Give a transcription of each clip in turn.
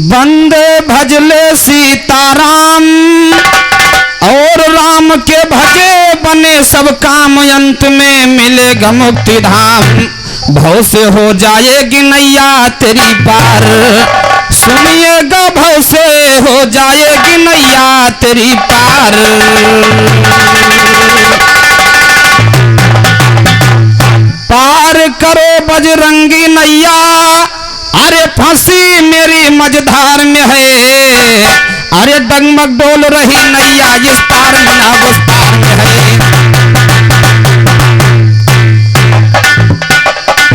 बंदे भजले सीताराम और राम के भजे बने सब काम, अंत में मिलेगा मुक्ति धाम। भव से हो जाएगी नैया तेरी पार, सुनिएगा भव से हो जाएगी नैया तेरी पार। पार करो बजरंगी नैया, अरे फांसी मेरी मझधार में है। अरे डगमग डोल रही नैया इस पार में ना उस पार में है।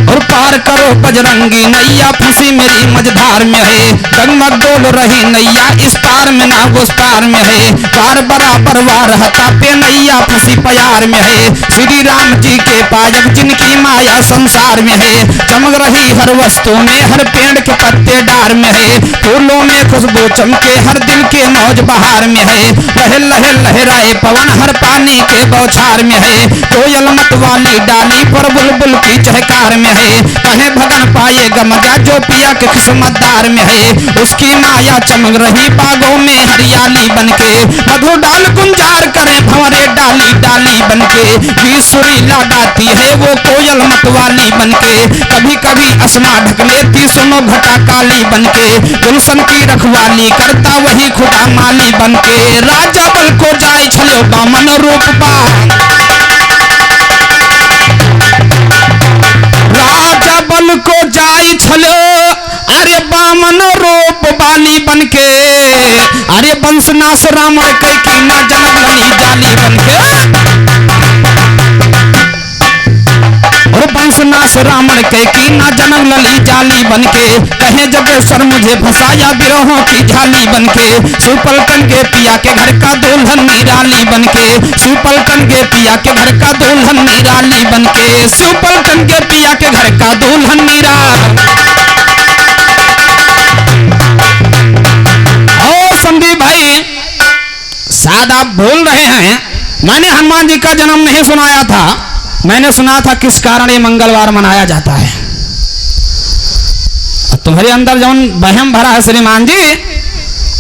और पार करो बजरंगी नैया फंसी मेरी मझधार में है। डगमग डोल रही नैया इस पार में ना उस पार में है। पार बराबर वार हता पे नैया फंसी प्यार में है। श्री राम जी के पायक जिनकी माया संसार में है। चमक रही हर वस्तु में, हर पेड़ के पत्ते डार में है। फूलों में खुशबू चमके, हर दिल के मौज बहार में है। लहर लहर लहराए पवन हर पानी के बौछार में है। कोयल मत वाली डाली पर बुलबुल की चहकार में है। कहे भगन पाएगा मजा जो पिया के किस्मतदार में है। उसकी माया चमक रही बागों में हरियाली बनके। मधु डाल गुंजार करे भंवरे डाली डाली बनके। गीत सुरीला गाती है वो कोयल मतवाली बनके। कभी कभी असमा ढक लेती सुनो घटा काली बनके। गुलशन की रखवाली करता वही खुदा माली बनके। राजा बल को जाय छलो बामन रूप पा, राजा बल को जाय छलो अरे बामन रूप बाली बनके। अरे वंशनाश रावण के की ना जनम लली जाली बनके। और वंशनाश रावण के की ना जन्म लली जाली बनके। कहे जगेश्वर मुझे फंसाया बिरहों की झाली बनके। शिवपलटन के पिया के घर का दुल्हन निराली बनके। शिवपलटन के पिया के घर का दुल्हन निराली बनके। शिवपलटन के पिया के घर का दुल्हन निरा। ओ संदीप भाई शायद आप भूल रहे हैं, मैंने हनुमान जी का जन्म नहीं सुनाया था। मैंने सुना था किस कारण ये मंगलवार मनाया जाता है। तुम्हारे अंदर जौन वहम भरा है श्रीमान जी,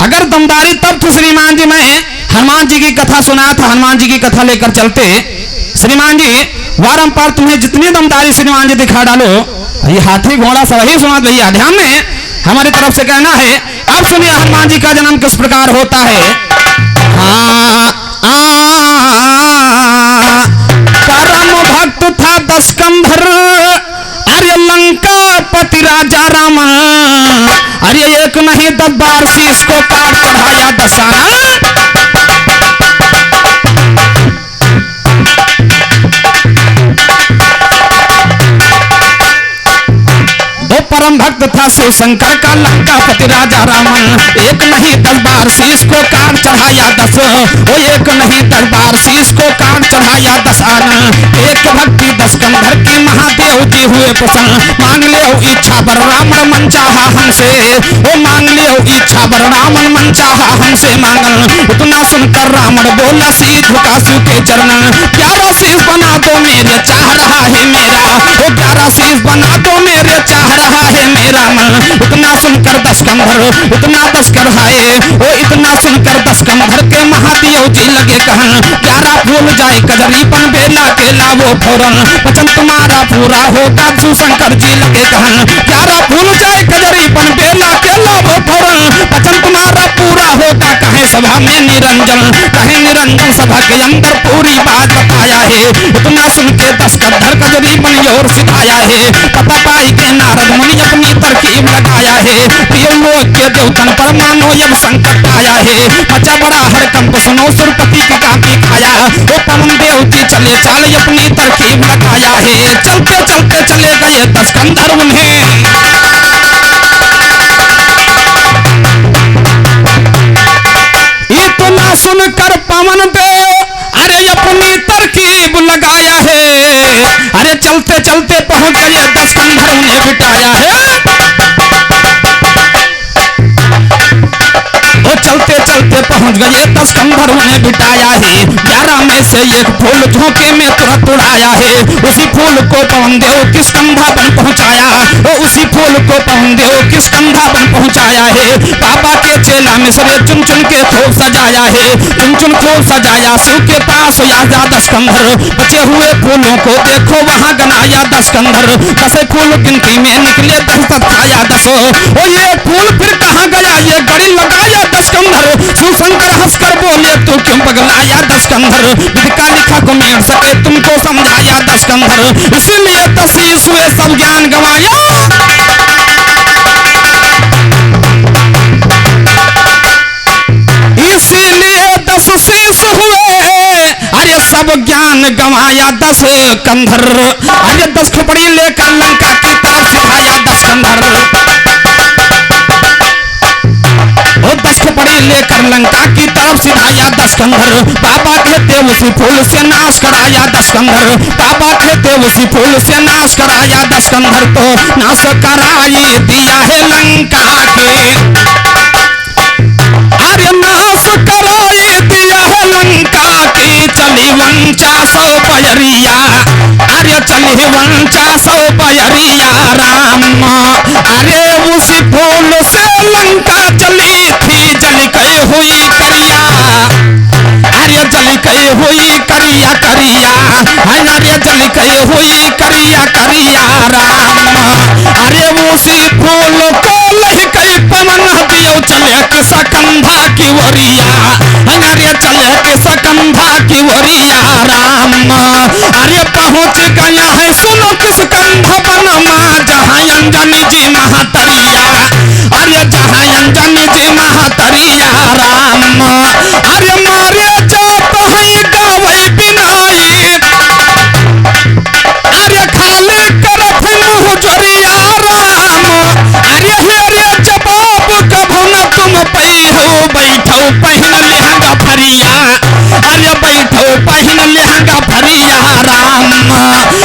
अगर दमदारी तब थी श्रीमान जी। मैं हनुमान जी की कथा सुनाया था, हनुमान जी की कथा लेकर चलते श्रीमान जी। वारंपार तुम्हें जितनी दमदारी श्रीमान जी दिखा डालो, ये हाथी घोड़ा सब ही सुना भैया। ध्यान में हमारी तरफ से कहना है। अब सुनिए हनुमान जी का जन्म किस प्रकार होता है। परम भक्त था दशकंधर, अरे लंका पति राजा राम। अरे एक नहीं 10 बार शीश को काट चढ़ाया दशाना। परम भक्त था शिव शंकर का लंका पति राजा रावण। एक नहीं 10 बार शीश को काट चढ़ाया 10। वो एक नहीं 10 बार शीश को काट चढ़ाया 10 आना। एक भक्ति 10 कंधर की महादेव जी हुए प्रसन्न। मांग ले इच्छा बर रावण मन चाहा हमसे। वो मांग ले इच्छा बर रावण मन चाहा हमसे मांगल। उतना सुनकर रावण बोला सी झुका शिव के चरण। प्यारा शीश बना दो मेरे चाह रहा है मेरा। वो प्यारा शीश बना दो मेरे चाह रहा है मेरा मन। इतना सुनकर 10 कंधर, इतना 10 कढ़ाए। वो इतना सुनकर 10 कंधर के महादेव जी लगे कहन। प्यारा फूल जाए कजरीपन बेला के लावो फौरन। वचन तुम्हारा पूरा होगा शिव शंकर जी लगे कहन। प्यारा फूल जाए कजरीपन बेला के लावो फौरन। वचन तुम्हारा पूरा होगा। कहे सभा में निरंजन, कहे निरंजन सभा के अंदर पूरी बात बताया है। इतना सुन के 10 कंधर कजरीपन योर सिखाया है। पता पाई के नारद मुनि अपनी तरकीब लगाया है। प्रिय लोग के देवतन पर मानो यम संकट आया है। मचा बड़ा हरकंप सुनो सुरपति की कांति खाया। वो पवन देव जी चले चाल अपनी तरकीब लगाया है। चलते चलते चले गए 10 कंधर उन्हें। इतना सुनकर पवन देव अरे अपनी तरकीब लगाया है। अरे चलते चलते पहुंच गए 10 कंधर उन्हें बिठाया है। वो चलते चलते पहुंच गए 10 कंधर उन्हें बिठाया है। 11 में से एक फूल झोंके में तुरंत उड़ाया है। उसी फूल को पवन देव किस कंधा बन पहुंचाया, उसी फूल को पवन देव किस कंधा बन पहुंचाया है। बाबा के चेला मिसरे चुन चुन के थोप सजाया है, चुन चुन थोप सजाया। शिव के पास आया 10 कंधर, बचे हुए फूलों को देखो वहां गनाया 10 कंधर। 10 फूल गिनती में निकले 10 तक आया 10। ओ ये फूल फिर कहाँ गया, ये गड़ी लगाया 10 कंधर। शिव शंकर हंसकर बोले तू क्यों पगलाया 10 कंधर। विधि का लिखा को मेड़ सके तुमको समझाया 10 कंधर। इसीलिए 10 शीश हुए सब ज्ञान गवाया। इसीलिए 10 शीश हुए, अरे सब ज्ञान गवाया 10 कंधर। अरे 10 खोपड़ी लेकर लंका की तरफ सिधाया 10 कंधर। ओ 10 खोपड़ी लेकर लंका की तरफ सिधाया 10 कंधर। बाबा कहते उसी फूल से नाश कराया 10 कंधर। बाबा कहते उसी फूल से नाश कराया 10 कंधर। तो नाश कराई दिया है लंका के, अरे नाश कराई दिया है लंका की। चली 49 बजरिया, अरे चली 49 बजरिया राम। अरे उसी फूल से लंका चली थी जल गई हुई करिया, अरे जल गई हुई करिया करिया, अरे जल गई हुई करिया करिया राम। अरे उसी फूल को लह गई पवन दियो चले किस कंधा की वरिया, अरे चले किस कंधा की वरिया राम। अरे पहुंच गया है सुनो किस कंधा बनमा, जहाँ अंजनी जी महातरिया, अरे जहाँ अंजनी जी महातरिया राम। अरे मारे जात है गावे बिनाई, अरे खाली करत मुहजरिया राम। अरे हेरे जवाब कभू न तुम पैहो, बैठो पहन लहंगा फरिया, अरे बैठो पहन लहंगा फरिया राम।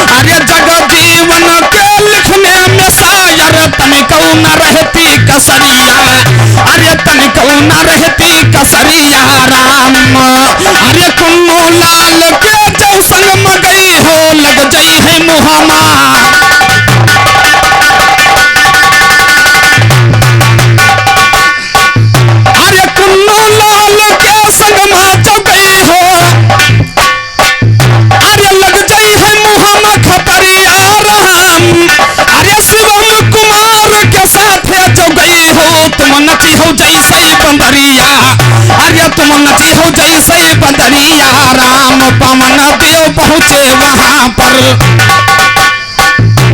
अरे जग जीवन के लिखने में शायर तनिको न रहती कसरिया, अरे तनिको न रहती कसरिया राम। अरे कुन्नू लाल के जैसन मगई हो लग जई है मुहमा, अरे कुन्नू लाल के संग में चौकई हो, अरे लग जई है मुहमा खपरिया राम। अरे शिवम कुमार के साथ चौकई हो, तुम नची हो जैसे बंदरिया, अरे तुम नची हो जैसे बंदरिया राम। पवन देव पहुँचे वहाँ पर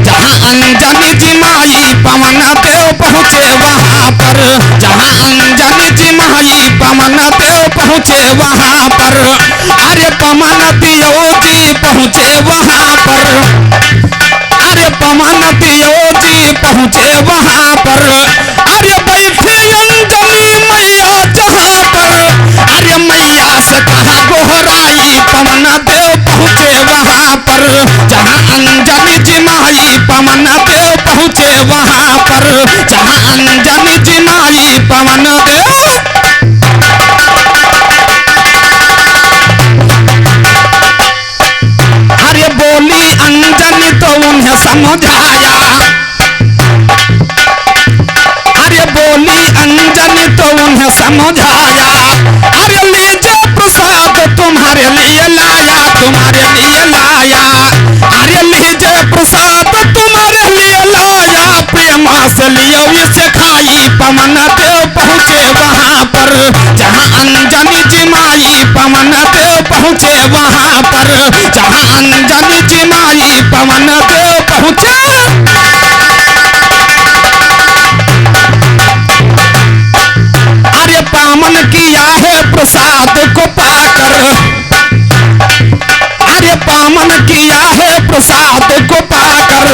जहाँ अंजनी जी माई, पवन देव पहुँचे वहाँ पर जहाँ अंजनी जी माई, पवन देव पहुँचे वहाँ पर। अरे पवन देव जी पहुँचे वहाँ पर, अरे पवन देव जी पहुँचे वहाँ पर। अरे बैठे अंजनी मैया जहाँ पर, अरे मैया से कहा गोहराई, पवन देव पहुँचे वहाँ पर जहाँ अंजनी जी माई, पवन देव पहुँचे वहाँ पर जहाँ अंजनी जी माई, पवन देव। अरे बोली अंजनी तो उन्हें समझाया, अरे बोली अंजनी तो उन्हें समझाया। अरे लीजिए प्रसाद तुम्हारे लिए लाया, तुम्हारे लिए लाया। अरे लीजिए प्रसाद तुम्हारे लिए लाया, प्रेम से लियो इसे खाई। पवन देव पहुँचे वहाँ पर जहाँ अंजनी जी माई, पवन देव पहुँचे वहाँ पर जहाँ अंजनी जी माई, पवन देव पहुँचे। अरे पावन किया है प्रसाद को पाकर, अरे पावन किया है प्रसाद को पाकर।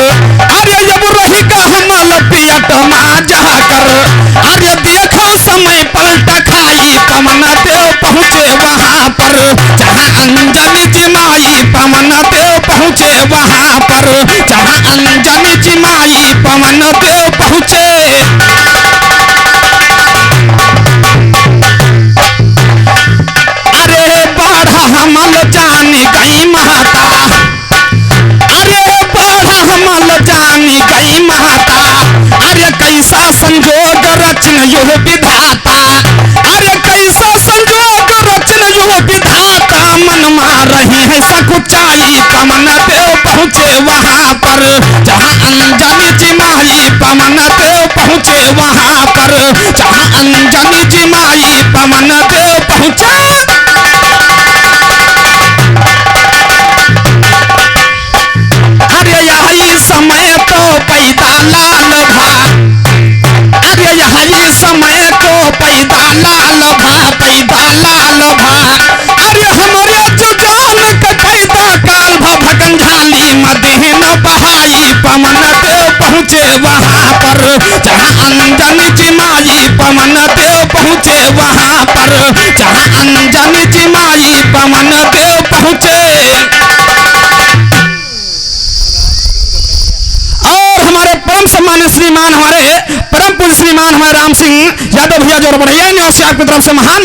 अरे जब रही का हमल पियट माँ जाकर, अरे देखो समय पलटा खाई। पवन देव पहुँचे वहाँ पर जहाँ अंजनी जी माई, पवन देव पहुँचे वहाँ पर जहाँ अंजनी जी माई, पवन देव पहुँचे। ऊंचाई पवन देव पहुँचे वहाँ पर, जहाँ अंजनी जी माई पवन देव पहुँचे वहाँ पर, जहाँ अंजनी जी माई पवन देव पहुँचे। अरे यही समय तो पैदा लाल भा, अरे यही समय तो पैदा लाल भा, पैदा लाल भा। अरे हमारे जुजान का पैदा काल भा, भगन झाली मदीन बहाई पवन देव पहुँचे वहाँ पर, जहाँ अंजनी जी माई पवन देव पहुँचे वहाँ पर, जहाँ अंजनी जी माई पवन देव पहुँचे। हमारे परम सम्मानित श्रीमान, हमारे परम पूज्य श्रीमान हमारे राम सिंह यादव भैया जो बढ़िया निवासी आपकी तरफ से महान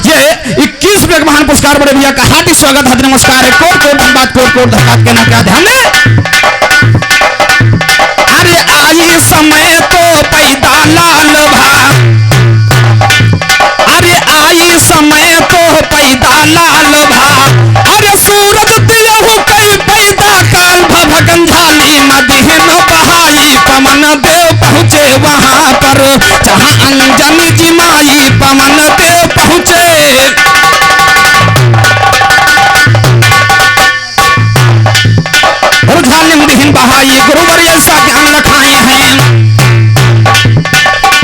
ये 21 रुपए का महान पुरस्कार बड़े भैया का हार्दिक स्वागत हार्दिक नमस्कार है। कोट कोट धन्यवाद, कोट कोट धन्यवाद कहना क्या ध्यान में। अरे आई समय तो पैदा लाल भा, अरे आई समय तो पैदा लाल भा। अरे सूरज दियहु कई पैदा काल भा, भगन झाली मदीन बहाई पवन देव पहुँचे वहाँ पर, जहाँ अंजनी जी माई पवन देव पहुँचे। झालिम दिहिन बहाई गुरुवर ऐसा ज्ञान लखाए हैं,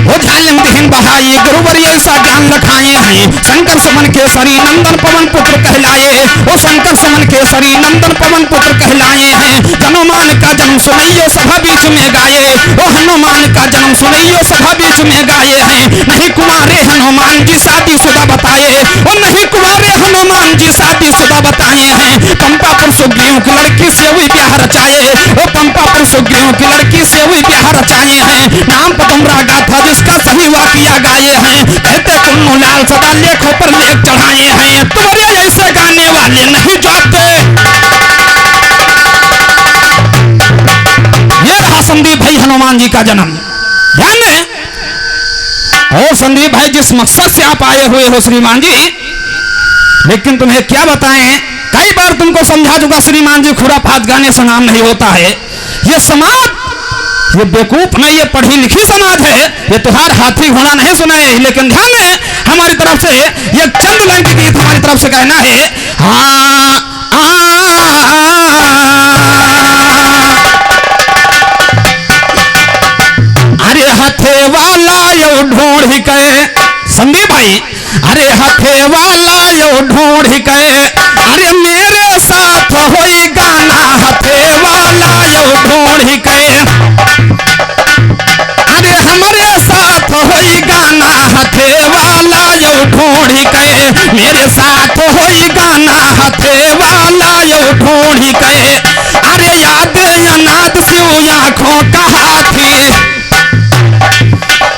वो झालिम दिहिन बहाई गुरुवर ऐसा ज्ञान लखाए हैं। शंकर सुमन केसरी नंदन पवन पुत्र कहलाए, वो शंकर सुमन केसरी नंदन पवन पुत्र कहलाए हैं। हनुमान का जन्म सुनैयो सभा बीच में गाये, वो हनुमान का जन्म सुनैयो सभा बीच में गाये हैं। नहीं कुमारे हनुमान जी शादी शुदा बताए, वो नहीं कुमारे हनुमान जी शादी शुदा बताए हैं। पंपापुर सुग्रीव की लड़की से हुई ब्याह रचाए, वो पंपापुर सुग्रीव की लड़की से हुई ब्याह रचाए हैं। नाम पतुमरा गाथा जिसका सही वाकिया गाये हैं। कहते कुन्नू लाल सदा लेखों पर लेख चढ़ाए हैं। तुम्हारे ऐसे गाने वाले नहीं जाते। ये रहा संदीप भाई हनुमान जी का जन्म। ध्यान में हो संदीप भाई, जिस मकसद से आप आए हुए हो श्रीमान जी, लेकिन तुम्हें क्या बताएं, कई बार तुमको समझा चुका श्रीमान जी, खुरापात गाने से नाम नहीं होता है। ये समाज, ये बेवकूफ नहीं, ये पढ़ी लिखी समाज है। ये तुहार हाथी घोड़ा नहीं सुनाए, लेकिन ध्यान में हमारी तरफ से ये चंद लाइन के गीत हमारी तरफ से कहना है। अरे हथे वाला यो ढूंढ के संदीप भाई, अरे हथे वाला यो ढूंढ के, अरे मेरे साथ होई गाना हथे वाला यो ढूंढ के, अरे हमारे साथ होई गाना हथे वाला यो ढूंढ के, मेरे साथ होई गाना हथे वाला यो ढूंढ के। अरे याद अनाथ सिउ आँखों का हाथी,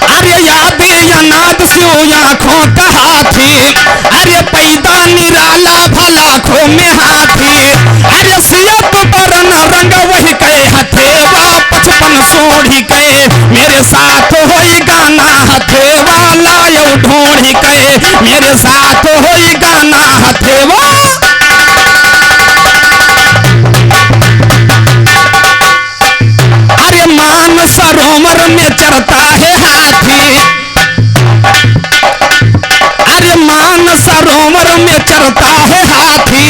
अरे याद अनाथ सिउ आँखों का हाथी, अरे पैदा निराला भला खो में हाथी, अरे सियत पर न रंग वही कहे हथे वा 55 सोढ़ी कहे, मेरे साथ होई गाना हथे वाला यो ढूंढ कहे, मेरे साथ होई गाना हथे वा। अरे मान सरोवर में चरता है हाथी, अरे मान सरोवर में चरता है हाथी,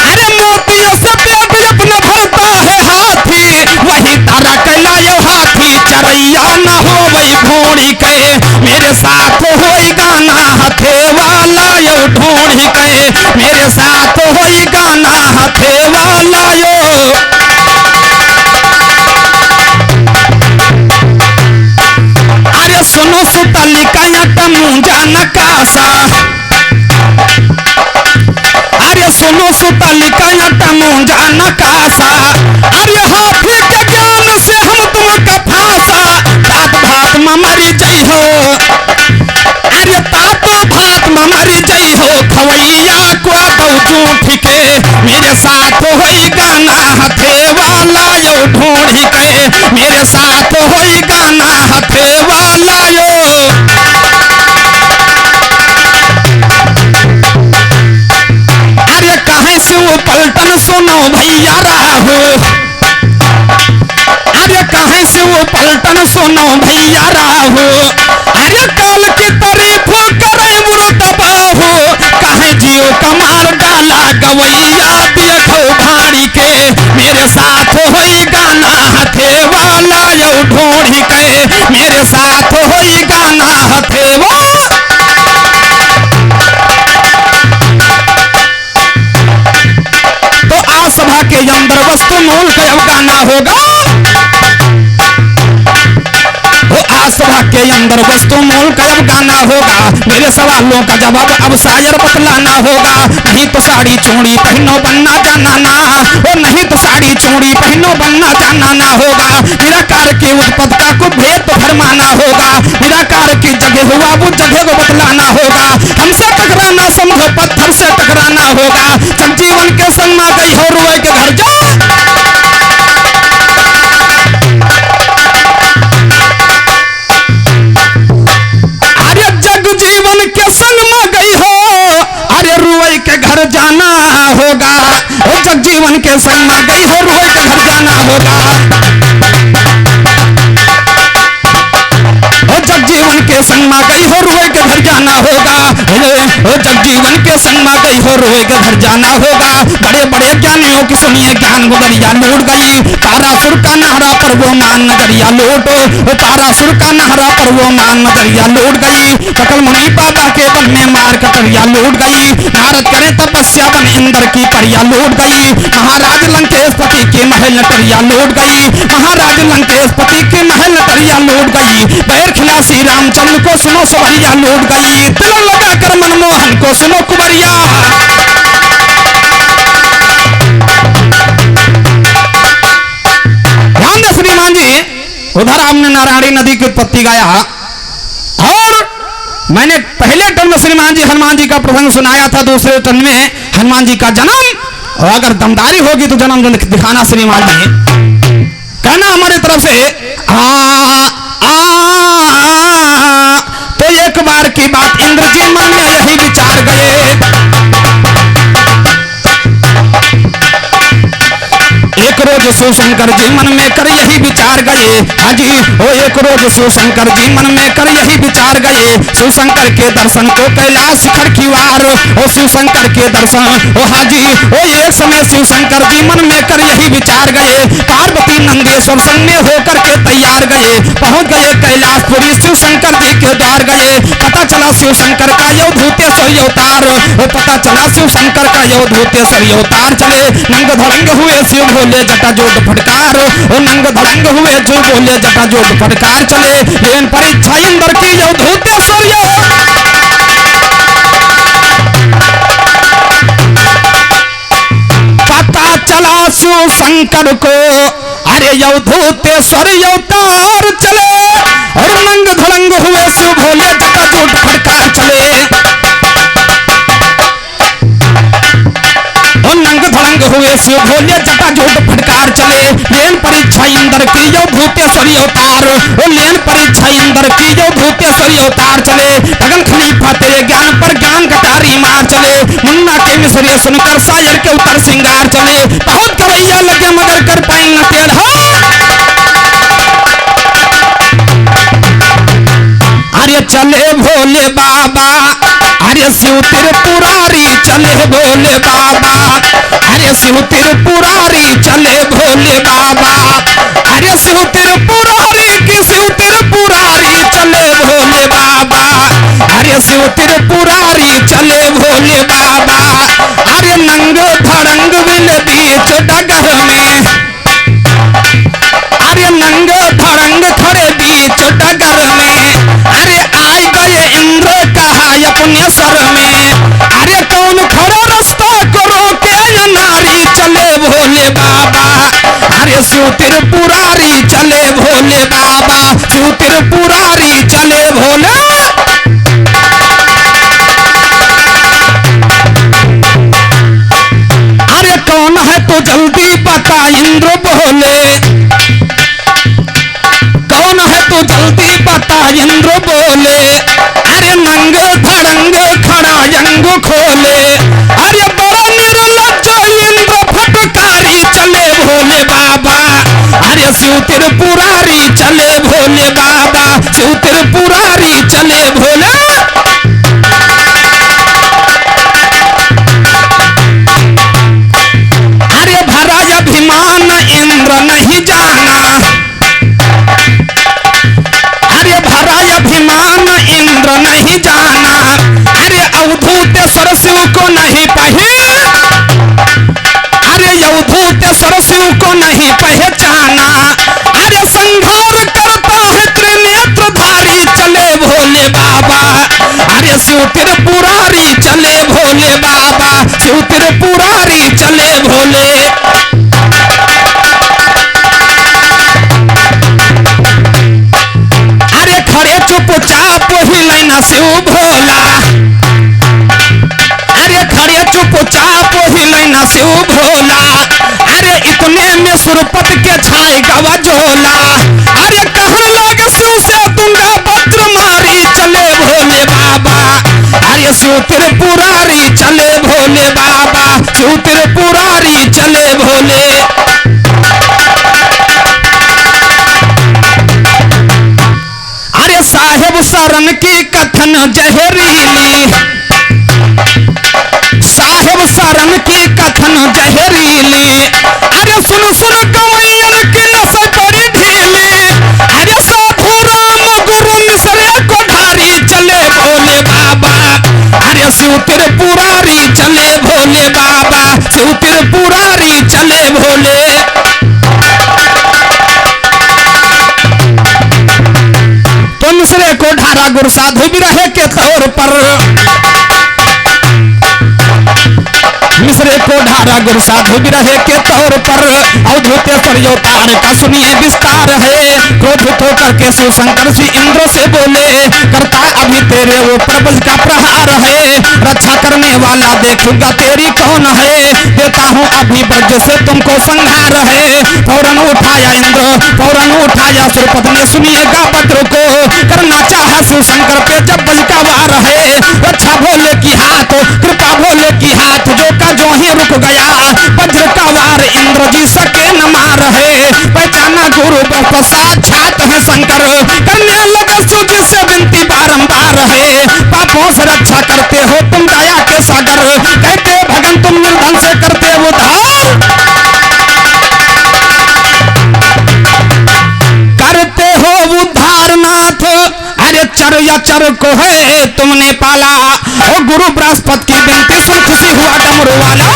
अरे मोतियों से पेट अपना भरता है हाथी, वही तारा कहलायो हाथी चरैया न हो वही ढूंढ के, मेरे साथ होई गाना हथे वाला यो ढूंढ के, मेरे साथ होई गाना हथे वाला यो। अरे सुनो सुतलिका मुंजा नकाशा, अरे सुनो सुतलिका मुंजा नकाशा, अरे हाथी के ज्ञान से हम तुमका फांसा, तात भात में मरी जई हो, अरे तात भात में मरी जई हो, खवैया को दो झूठ के, मेरे साथ होई गाना हथे वाला यो ढूंढ के, मेरे साथ होई गाना हथे वाला यो। अरे कहीं से वो पलटा पलटन सुनो भैया राहो, अरे कहे से वो पलटन सुनो भैया राहो, अरे काल की तारीफ करे मुर्तबा हो, कहे जियो कमाल डाला गवैया देखो भाड़ी के, मेरे साथ होई गाना हथे वाला यो ढोड़ी के, मेरे साथ होई गाना हथे वो। तो आज सभा के अंदर वस्तु मूल का अब गाना होगा, आज सभा के अंदर वस्तु मूल का अब गाना होगा, मेरे सवालों का जवाब अब शायर बतलाना होगा। नहीं तो साड़ी चूड़ी पहनो बनना जाना ना, और नहीं तो साड़ी चूड़ी पहनो बनना जाना ना होगा। निराकार की उत्पत्ति को भेद तो फरमाना होगा, निराकार की जगह हुआ वो जगह को बतलाना होगा। हमसे टकराना समझो पत्थर से टकराना होगा, जगजीवन के संग में गई हो रुए के घर जा। जगजीवन के संग में गई हो, अरे रुई के घर जाना होगा, ओ जगजीवन के संग में गई हो रुई के घर जाना होगा, ओ जगजीवन के संग में गई हो रुई के घर जाना होगा, ओ जगजीवन के संग में गई हो रुई के घर जाना होगा। बड़े बड़े ज्ञानियों की सुनिए ज्ञान गुदरिया लूट गई, तारासुर का नहरा पर वो मान नजरिया लूटो, तारासुर का नहरा पर वो मान नजरिया लूट गई। सकल मुनि बाबा के बन में मार कटरिया लूट गई, नारद करे तपस्या बन इंद्र की परिया लूट गई। महाराज लंकेशपति के महल नटरिया लूट गई, महाराज लंकेशपति के महल नटरिया लूट गई। पैर खिलासी रामचंद्र को सुनो सवरिया लूट गई, तिलक लगा कर मनमोहन को सुनो कुबरिया। ध्यान दे श्रीमान जी, उधर आपने नारायणी नदी की उत्पत्ति गाया, और मैंने पहले टर्म में श्रीमान जी हनुमान जी का प्रसंग सुनाया था, दूसरे टर्म में हनुमान जी का जन्म। और अगर दमदारी होगी तो जन्म दिखाना श्रीमान जी, कहना हमारी तरफ से तो एक बार की बात इंद्र जी मन में यही विचार गए, एक रोज शिवशंकर जी मन में कर यही विचार गए। हाजी ओ एक रोज शिवशंकर जी मन में कर यही विचार गए, शिवशंकर के दर्शन को कैलाश शिखर की वार, ओ शिवशंकर के दर्शन ओ हाजी ओ एक समय शिवशंकर जी मन में कर यही विचार गए। पार्वती नंदेश्वर संग में होकर के तैयार गए, पहुंच गए कैलाशपुरी शिवशंकर जी के द्वार गए। पता चला शिवशंकर का यो भूतेश्वरी अवतार, ओ पता चला शिवशंकर का यो भूतेश्वरी अवतार। चले नंग धड़ंग हुए शिव बोले जटा जोड़ फटकार, ओ नंग धड़ंग हुए जो बोले जटा जोड़ फटकार। चले लेन परीक्षा इंद्र की यो भूतेश्वरी, पता चला शिवशंकर को अरे यो भूतेश्वरी अवतार। चले और नंग धड़ंग हुए शिव बोले जटा जोड़ फटकार। चले नंग धड़ंग हुए शिव भोले जटा जोट फटकार। चले लेन परीक्षा इंद्र की यो भूतेश्वरी अवतार, ओ लेन परीक्षा इंद्र की यो भूतेश्वरी अवतार। चले अगल खलीफा तेरे ज्ञान पर ज्ञान कटारी मार। चले मुन्ना के मिसरे सुनकर शायर के उतर सिंगार। चले बहुत कवैया लगे मगर कर पाए न तेल। अरे चले भोले बाबा, अरे शिव त्रिपुरारी चले भोले बाबा, अरे शिव त्रिपुरारी चले भोले बाबा, अरे शिव त्रिपुरारी की शिव त्रिपुरारी चले भोले बाबा, अरे शिव त्रिपुरारी चले भोले बाबा। अरे नंग धड़ंग बिल बीच डगर में, अरे नंग धड़ंग खड़े बीच डगर में, अरे आए गए इंद्र कहा अपने सर में, अरे कौन खड़ा रास्ता को रोके नारी चले भोले बाबा, अरे शिव त्रिपुरारी चले भोले बाबा, शिव त्रिपुरारी चले भोले। अरे कौन है तो जल्दी बता इंद्र बोले, कौन है तो जल्दी बता इंद्र बोले, अरे नंग धड़ंग खड़ा जंग खोले, अरे बड़ा निर्लज्ज इंद्र अरे शिव त्रिपुरारी चले भोले बाबा, शिव त्रिपुरारी चले भोले। अरे भरा अभिमान इंद्र नहीं जाना, अरे भरा अभिमान इंद्र नहीं जाना, अरे अवधूतेश्वर शिव को नहीं अरे अवधूतेश्वर शिव को नहीं पहचाना, अरे संहार करता है त्रिनेत्रधारी चले भोले बाबा, अरे शिव त्रिपुरारी चले भोले बाबा, शिव त्रिपुरारी चले भोले। अरे खड़े चुपचाप हिले न शिव भोला, अरे खड़े चुपचाप हिले न शिव भोला, अरे इतने में सुरपत के छाए गवा झोला, अरे कहने लगे शिव से दूंगा पत्र मारी चले भोले बाबा, अरे शिव त्रिपुरारी चले भोले बाबा, शिव त्रिपुरारी चले भोले। अरे साहेब शरण की कथन जहरीली, साहेब शरण की कथन जहरीली, अरे सुन सुन कवैयन की नस पड़ी ढीली, अरे साधु राम गुरु मिसरे को धारी चले भोले बाबा, अरे शिव त्रिपुरारी चले भोले बाबा, शिव त्रिपुरारी चले भोले। तो मिसरे को ढारा गुरु साधु भी रहे के तौर पर, मिसरे को ढारा गुरु साधु भी रहे के तौर पर, अवधूतेश्वर अवतार का सुनिए विस्तार है। क्रोधित होकर के शिव शंकर श्री इंद्र से बोले, करता अभी तेरे ऊपर बल का प्रहार है, रक्षा करने वाला देखूंगा तेरी कौन है, देता हूँ अभी ब्रज से तुमको संहार है। फौरन उठाया इंद्र, फौरन उठाया सुरपति ने सुनिएगा पत्र को, करना चाहा शिव शंकर पे जब बल का वार है, रक्षा भोले की हाथ, कृपा भोले की हाथ, जो का जो ही रुक गया, वज्र का वार इंद्र जी सके न मार है, पहचाना गुरु साक्षात है शंकर, करने लगा शिव जी से विनती बारंबार है, पापों से रक्षा करते हो तुम दया के सागर, कहते भगन तुम निर्धन से करते उद्धार, करते हो उद्धार नाथ, अरे चर या चर को है तुमने पाला, ओ गुरु बृहस्पति की विनती सुन खुशी हुआ डमरू वाला,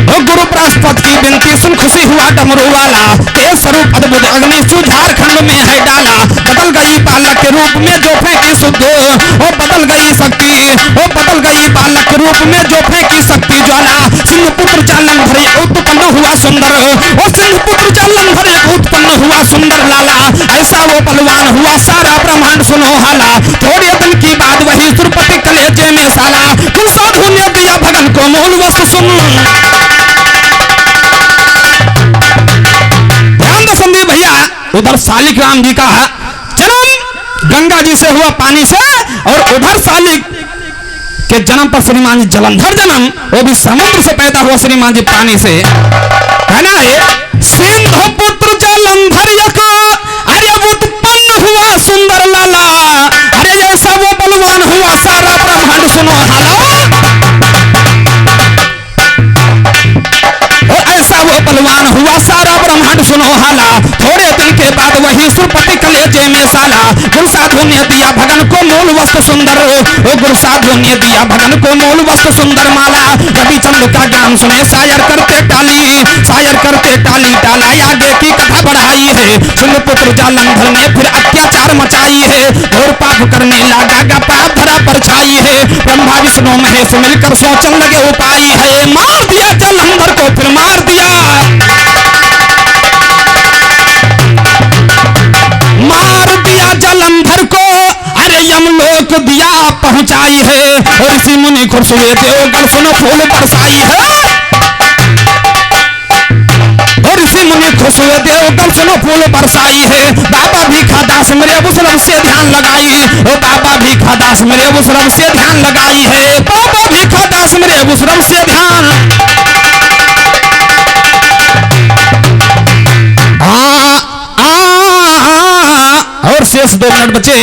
ओ गुरु बृहस्पति की विनती सुन खुशी हुआ डमरू वाला, तेज स्वरूप अद्भुत अग्नि झारखंड में है डाला, बदल गई बालक के रूप में जो फेंकी शुद्ध, ओ बदल गई शक्ति, ओ बदल गई बालक के रूप में जो फेंकी शक्ति ज्वाला, सिंह पुत्र जालन भरे उत्पन्न हुआ सुंदर, ओ सिंह पुत्र जालन भरे उत्पन्न हुआ सुंदर लाला, ऐसा वो बलवान हुआ सारा ब्रह्मांड सुनो हाला, थोड़े दिन की बात वही सुरपति कलेजे में साला, फिर साधु ने दिया भगन को मूल वस्तु सुन। ध्यान दो संदीप भैया, उधर शालिक राम जी का जन्म गंगा जी से हुआ पानी से, और उधर शालिक के जन्म पर श्रीमान जी जलंधर जन्म, वो भी समुद्र से पैदा हुआ श्रीमान जी पानी से, है ना। सिंधु पुत्र जलंधर को अरे उत्पन्न हुआ सुंदर लाला, अरे जैसा वो बलवान हुआ सारा ब्रह्मांड सुनो हाला, ऐसा वो बलवान हुआ सारा ब्रह्मांड सुनो हाला, थोड़े दिन के बाद वही सुरपति कलेजे में साला, गुरु साधु ने दिया भगन को मूल वस्तु सुंदर, ओ गुरु साधु ने दिया भगन को मूल वस्तु सुंदर माला, रविचंद्र का ज्ञान सुने शायर करते टाली, शायर करते टाली टाला, आगे की कथा बढ़ाई है, सिंह पुत्र जालंधर ने फिर अत्याचार मचाई है, और पाप करने लगा पाप धरा पर छाई है, ब्रह्मा विष्णु महेश मिलकर सोचने लगे उपाय है, मार दिया जालंधर को फिर मार दिया, मार दिया जालंधर को, अरे यमलोक दिया पहुंचाई है, और ऋषि मुनि खुश हुए देवगण सुनो फूल बरसाई है, और ऋषि मुनि खुश हुए देवगण सुनो फूल बरसाई है, बाबा भीखादास मेरे उस से ध्यान लगाई, ओ बाबा भीखादास मेरे उस से ध्यान लगाई है, बाबा भीखादास मेरे उस से ध्यान से 2 मिनट बचे,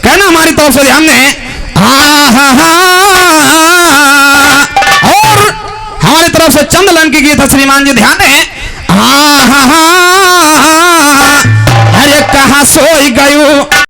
कहना हमारी तरफ से ध्यान दें। और हमारी तरफ से चंद लाइन की गीत है श्रीमान जी, ध्यान दें। अरे कहाँ सोई गयो